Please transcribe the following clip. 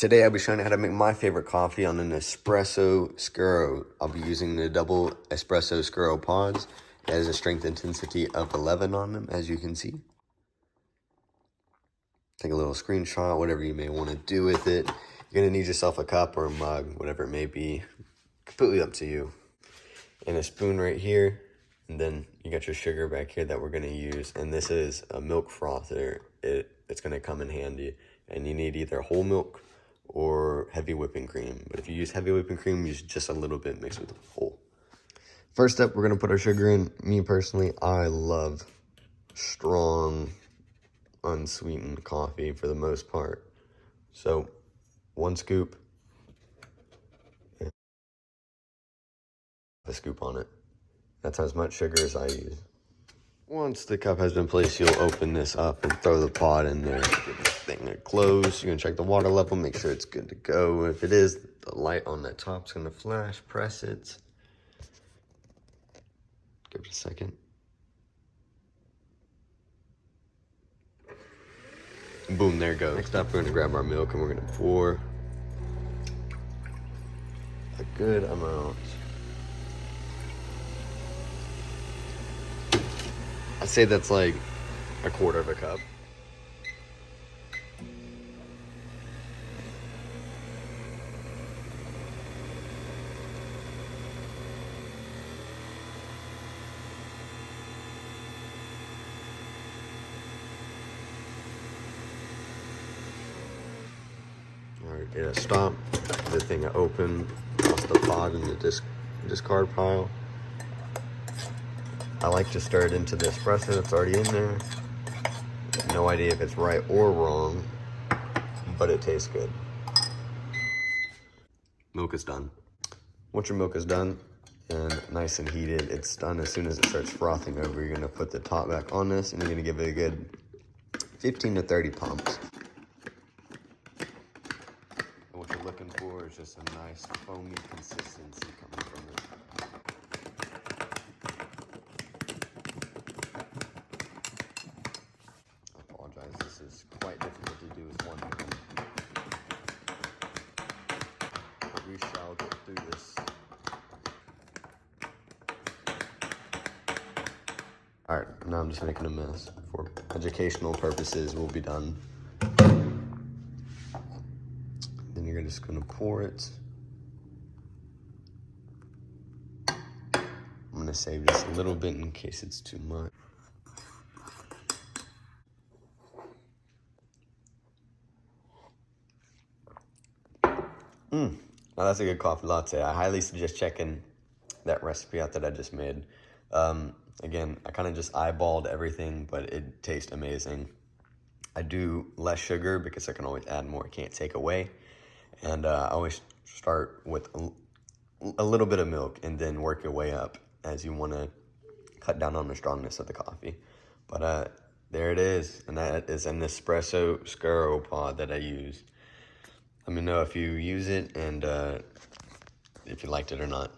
Today I'll be showing you how to make my favorite coffee on an Nespresso Scuro. I'll be using the Double Espresso Scuro pods. It has a strength intensity of 11 on them, as you can see. Take a little screenshot, whatever you may want to do with it. You're going to need yourself a cup or a mug, whatever it may be. Completely up to you. And a spoon right here. And then you got your sugar back here that we're going to use. And this is a milk frother. It's going to come in handy. And you need either whole milk or heavy whipping cream. But if you use heavy whipping cream, use just a little bit mixed with whole. First up, we're going to put our sugar in. Me personally, I love strong, unsweetened coffee for the most part. So 1 scoop, and a scoop on it. That's as much sugar as I use. Once the cup has been placed, you'll open this up and throw the pod in there. Give this thing a close. You're going to check the water level, make sure it's good to go. If it is, the light on that top's going to flash. Press it. Give it a second. Boom, there it goes. Next up, we're going to grab our milk and we're going to pour a good amount. I'd say that's like 1/4 of a cup. Alright, it'll stop. The thing will open, toss the pod in the discard pile. I like to stir it into the espresso that's already in there. No idea if it's right or wrong, but it tastes good. Milk is done. Once your milk is done and nice and heated, it's done as soon as it starts frothing over. You're gonna put the top back on this and you're gonna give it a good 15 to 30 pumps. And what you're looking for is just a nice foamy consistency coming from it. This is quite difficult to do with one hand. But we shall get through this. Alright, now I'm just making a mess. For educational purposes, we'll be done. Then you're just going to pour it. I'm going to save just a little bit in case it's too much. Now that's a good coffee latte. I highly suggest checking that recipe out that I just made. Again, I kind of just eyeballed everything, but it tastes amazing. I do less sugar because I can always add more. I can't take away. And I always start with a little bit of milk and then work your way up as you want to cut down on the strongness of the coffee. But there it is. And that is an Nespresso Scuro pod that I used. Let me know if you use it and if you liked it or not.